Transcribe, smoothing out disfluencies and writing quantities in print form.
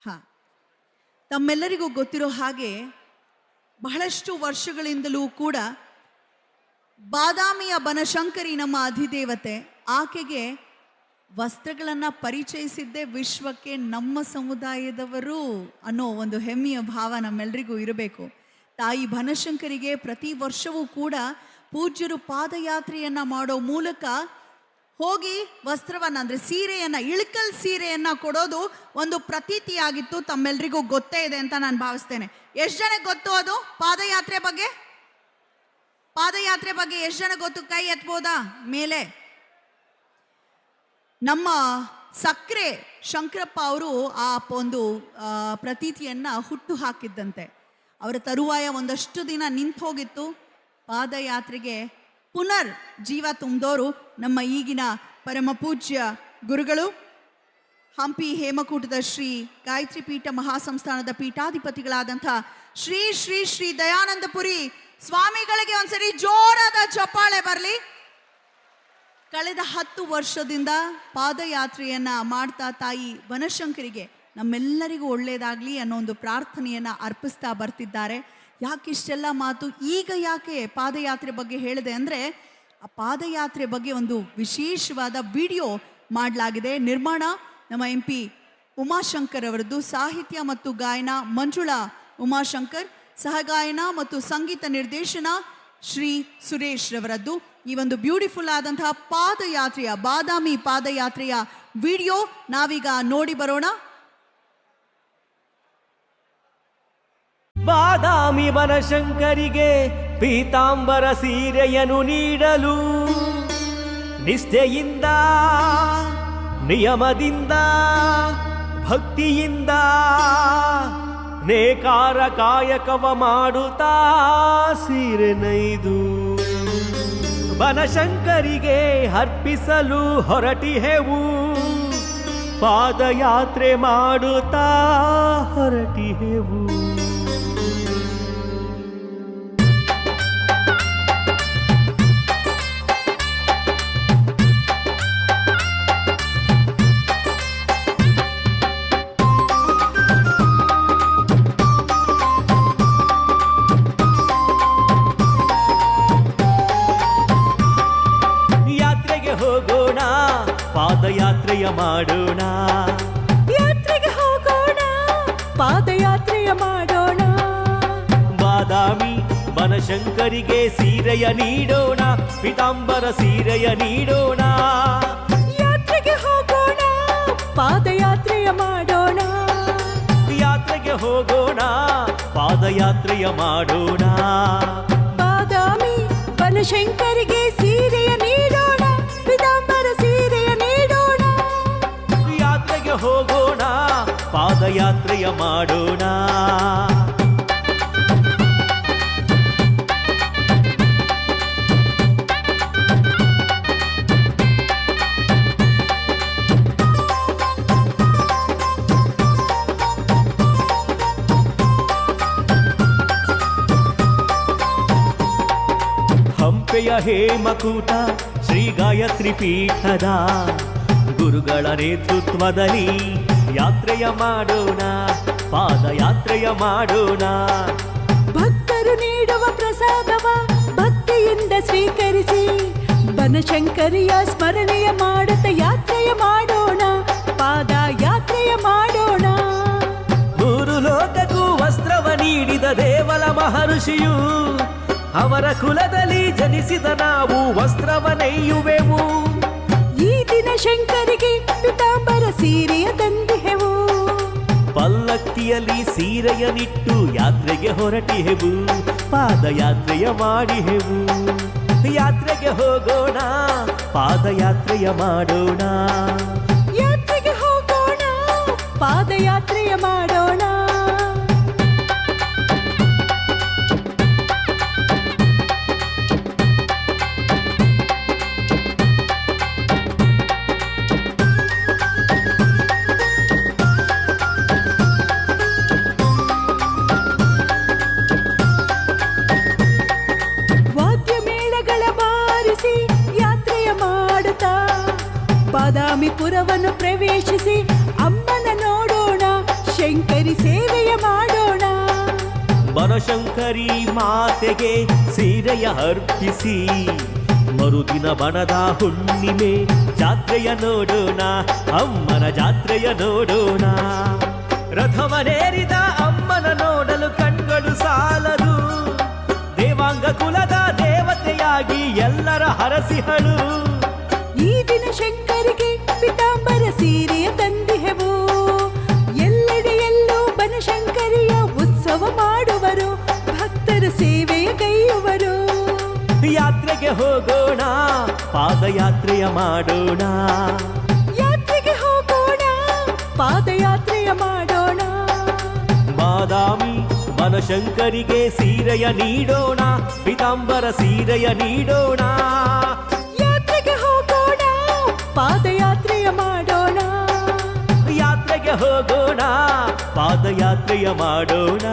ಹಾ, ತಮ್ಮೆಲ್ಲರಿಗೂ ಗೊತ್ತಿರೋ ಹಾಗೆ ಬಹಳಷ್ಟು ವರ್ಷಗಳಿಂದಲೂ ಕೂಡ ಬಾದಾಮಿಯ ಬನಶಂಕರಿ ನಮ್ಮ ಅಧಿದೇವತೆ, ಆಕೆಗೆ ವಸ್ತ್ರಗಳನ್ನು ಪರಿಚಯಿಸಿದ್ದೇ ವಿಶ್ವಕ್ಕೆ ನಮ್ಮ ಸಮುದಾಯದವರು ಅನ್ನೋ ಒಂದು ಹೆಮ್ಮೆಯ ಭಾವ ನಮ್ಮೆಲ್ಲರಿಗೂ ಇರಬೇಕು. ತಾಯಿ ಬನಶಂಕರಿಗೆ ಪ್ರತಿ ವರ್ಷವೂ ಕೂಡ ಪೂಜ್ಯರು ಪಾದಯಾತ್ರೆಯನ್ನು ಮಾಡೋ ಮೂಲಕ ಹೋಗಿ ವಸ್ತ್ರವನ್ನು ಅಂದರೆ ಸೀರೆಯನ್ನು, ಇಳಕಲ್ ಸೀರೆಯನ್ನು ಕೊಡೋದು ಒಂದು ಪ್ರತೀತಿಯಾಗಿತ್ತು. ತಮ್ಮೆಲ್ಲರಿಗೂ ಗೊತ್ತೇ ಇದೆ ಅಂತ ನಾನು ಭಾವಿಸ್ತೇನೆ. ಎಷ್ಟು ಜನ ಗೊತ್ತು ಅದು ಪಾದಯಾತ್ರೆ ಬಗ್ಗೆ? ಪಾದಯಾತ್ರೆ ಬಗ್ಗೆ ಎಷ್ಟು ಜನ ಗೊತ್ತು? ಕೈ ಎತ್ಬೋದಾ ಮೇಲೆ? ನಮ್ಮ ಸಕ್ರೆ ಶಂಕರಪ್ಪ ಅವರು ಆ ಒಂದು ಪ್ರತೀತಿಯನ್ನು ಹುಟ್ಟು ಹಾಕಿದ್ದಂತೆ. ಅವರ ತರುವಾಯ ಒಂದಷ್ಟು ದಿನ ನಿಂತು ಹೋಗಿತ್ತು. ಪಾದಯಾತ್ರೆಗೆ ಪುನರ್ ಜೀವ ತುಂಬಿದವರು ನಮ್ಮ ಈಗಿನ ಪರಮ ಪೂಜ್ಯ ಗುರುಗಳು, ಹಂಪಿ ಹೇಮಕೂಟದ ಶ್ರೀ ಗಾಯತ್ರಿ ಪೀಠ ಮಹಾಸಂಸ್ಥಾನದ ಪೀಠಾಧಿಪತಿಗಳಾದಂಥ ಶ್ರೀ ಶ್ರೀ ಶ್ರೀ ದಯಾನಂದಪುರಿ ಸ್ವಾಮಿಗಳಿಗೆ ಒಂದ್ಸರಿ ಜೋರಾದ ಚಪ್ಪಾಳೆ ಬರಲಿ. ಕಳೆದ 10 ವರ್ಷದಿಂದ ಪಾದಯಾತ್ರೆಯನ್ನ ಮಾಡ್ತಾ ತಾಯಿ ಬನಶಂಕರಿಗೆ ನಮ್ಮೆಲ್ಲರಿಗೂ ಒಳ್ಳೆಯದಾಗಲಿ ಅನ್ನೋ ಒಂದು ಪ್ರಾರ್ಥನೆಯನ್ನು ಅರ್ಪಿಸ್ತಾ ಬರ್ತಿದ್ದಾರೆ. ಯಾಕಿಷ್ಟೆಲ್ಲ ಮಾತು? ಈಗ ಯಾಕೆ ಪಾದಯಾತ್ರೆ ಬಗ್ಗೆ ಹೇಳಿದೆ ಅಂದರೆ, ಆ ಪಾದಯಾತ್ರೆ ಬಗ್ಗೆ ಒಂದು ವಿಶೇಷವಾದ ವಿಡಿಯೋ ಮಾಡಲಾಗಿದೆ. ನಿರ್ಮಾಣ ನಮ್ಮ MP ಉಮಾಶಂಕರ್ ಅವರದ್ದು, ಸಾಹಿತ್ಯ ಮತ್ತು ಗಾಯನ ಮಂಜುಳಾ ಉಮಾಶಂಕರ್, ಸಹಗಾಯನ ಮತ್ತು ಸಂಗೀತ ನಿರ್ದೇಶನ ಶ್ರೀ ಸುರೇಶ್ ರವರದ್ದು. ಈ ಒಂದು ಬ್ಯೂಟಿಫುಲ್ ಆದಂತಹ ಪಾದಯಾತ್ರೆಯ, ಬಾದಾಮಿ ಪಾದಯಾತ್ರೆಯ ವಿಡಿಯೋ ನಾವೀಗ ನೋಡಿ ಬರೋಣ. ಬಾದಾಮಿ ಬನಶಂಕರಿಗೆ ಪೀತಾಂಬರ ಸೀರೆಯನ್ನು ನೀಡಲು ನಿಷ್ಠೆಯಿಂದ, ನಿಯಮದಿಂದ, ಭಕ್ತಿಯಿಂದ ನೇಕಾರ ಕಾಯಕವ ಮಾಡುತ್ತಾ ಸೀರೆ ನೈದು ಬನಶಂಕರಿಗೆ ಅರ್ಪಿಸಲು ಹೊರಟಿಹೆವು. ಪಾದಯಾತ್ರೆ ಮಾಡುತ್ತಾ ಹೊರಟಿಹೆವು. ಪಾದಯಾತ್ರೆಯ ಮಾಡೋಣ, ಯಾತ್ರೆಗೆ ಹೋಗೋಣ, ಪಾದಯಾತ್ರೆಯ ಮಾಡೋಣ. ಬಾದಾಮಿ ಬನಶಂಕರಿಗೆ ಸೀರೆಯ ನೀಡೋಣ, ಪೀತಾಂಬರ ಸೀರೆಯ ನೀಡೋಣ. ಯಾತ್ರೆಗೆ ಹೋಗೋಣ, ಪಾದಯಾತ್ರೆಯ ಮಾಡೋಣ. ಯಾತ್ರೆಗೆ ಹೋಗೋಣ, ಪಾದಯಾತ್ರೆಯ ಮಾಡೋಣ. ಬಾದಾಮಿ ಬನಶಂಕರಿಗೆ ಸೀರೆಯ ನೀಡೋಣ, ಪೀತಾಂಬರ ಸೀರೆಯ ನೀಡೋಣ. ಯಾತ್ರೆಗೆ ಹೋಗೋಣ, ಪಾದಯಾತ್ರೆಯ ಮಾಡೋಣ. ಹಂಪೆಯ ಹೇಮಕೂಟ ಶ್ರೀ ಗಾಯತ್ರಿ ಪೀಠದ ಗುರುಗಳ ನೇತೃತ್ವದಲ್ಲಿ ಯಾತ್ರೆಯ ಮಾಡೋಣ, ಪಾದಯಾತ್ರೆಯ ಮಾಡೋಣ. ಭಕ್ತರು ನೀಡುವ ಪ್ರಸಾದವ ಭಕ್ತಿಯಿಂದ ಸ್ವೀಕರಿಸಿ ಬನಶಂಕರಿಯ ಸ್ಮರಣೆಯ ಮಾಡುತ್ತ ಯಾತ್ರೆಯ ಮಾಡೋಣ, ಪಾದಯಾತ್ರೆಯ ಮಾಡೋಣ. 3 ಲೋಕಕ್ಕೂ ವಸ್ತ್ರವ ನೀಡಿದ ದೇವಲ ಮಹರ್ಷಿಯು, ಅವರ ಕುಲದಲ್ಲಿ ಜನಿಸಿದ ನಾವು ವಸ್ತ್ರವ ನೆಯ್ಯುವೆವು. ಈ ದಿನ ಶಂಕರಿಗೆ ಪೀತಾಂಬರ ಸೀರೆಯ ತಂದೆವು. ಪಲ್ಲಕ್ಕಿಯಲ್ಲಿ ಸೀರೆಯ ನಿಟ್ಟು ಯಾತ್ರೆಗೆ ಹೊರಟಿಹೆವು, ಪಾದಯಾತ್ರೆಯ ಮಾಡಿಹೆವು. ಯಾತ್ರೆಗೆ ಹೋಗೋಣ, ಪಾದಯಾತ್ರೆಯ ಮಾಡೋಣ. ಯಾತ್ರೆಗೆ ಹೋಗೋಣ, ಪಾದಯಾತ್ರೆಯ ಮಾಡೋಣ. ವಾದ್ಯ ಮೇಳಗಳ ಬಾರಿಸಿ ಯಾತ್ರೆಯ ಮಾಡುತ್ತಾ ಬಾದಾಮಿ ಪುರವನ್ನು ಪ್ರವೇಶಿಸಿ ಅಮ್ಮನ ನೋಡೋಣ, ಶಂಕರ ಬನಶಂಕರಿ ಸೇವೆಯ ಮಾಡೋಣ. ಬನಶಂಕರಿ ಮಾತೆಗೆ ಸೀರೆಯ ಅರ್ಪಿಸಿ ಮರುದಿನ ಬನದ ಹುಣ್ಣಿಮೆ ಜಾತ್ರೆಯ ನೋಡೋಣ, ಅಮ್ಮನ ಜಾತ್ರೆಯ ನೋಡೋಣ. ರಥವನೇರಿದ ಅಮ್ಮನ ನೋಡಲು ಕಣ್ಗಳು ಸಾಲದು, ದೇವಾಂಗ ಕುಲದ ದೇವತೆಯಾಗಿ ಎಲ್ಲರ ಹರಸಿಹಳು. ಈ ದಿನ ಶಂಕರಿಗೆ ಪಿತಾಂಬರ ಸೀರೆಯ ತಂದಿಹೆವು, ಎಲ್ಲೆಡೆಯಲ್ಲೂ ಬನಶಂಕರಿಯ ಉತ್ಸವ ಮಾಡುವರು, ಭಕ್ತರ ಸೇವೆಯ ಕೈಯುವರು. ಯಾತ್ರೆಗೆ ಹೋಗೋಣ, ಪಾದಯಾತ್ರೆಯ ಮಾಡೋಣ. ಯಾತ್ರೆಗೆ ಹೋಗೋಣ, ಪಾದಯಾತ್ರೆಯ ಮಾಡೋಣ. ಬಾದಾಮಿ ಬನಶಂಕರಿಗೆ ಸೀರೆಯ ನೀಡೋಣ, ಪಿತಾಂಬರ ಸೀರೆಯ ನೀಡೋಣ. ಯಾತ್ರೆಗೆ ಹೋಗೋಣ, ಪಾದಯಾತ್ರೆಯ ಮಾಡೋಣ. ಯಾತ್ರೆಗೆ ಹೋಗೋಣ, ಪಾದಯಾತ್ರೆಯ ಮಾಡೋಣ.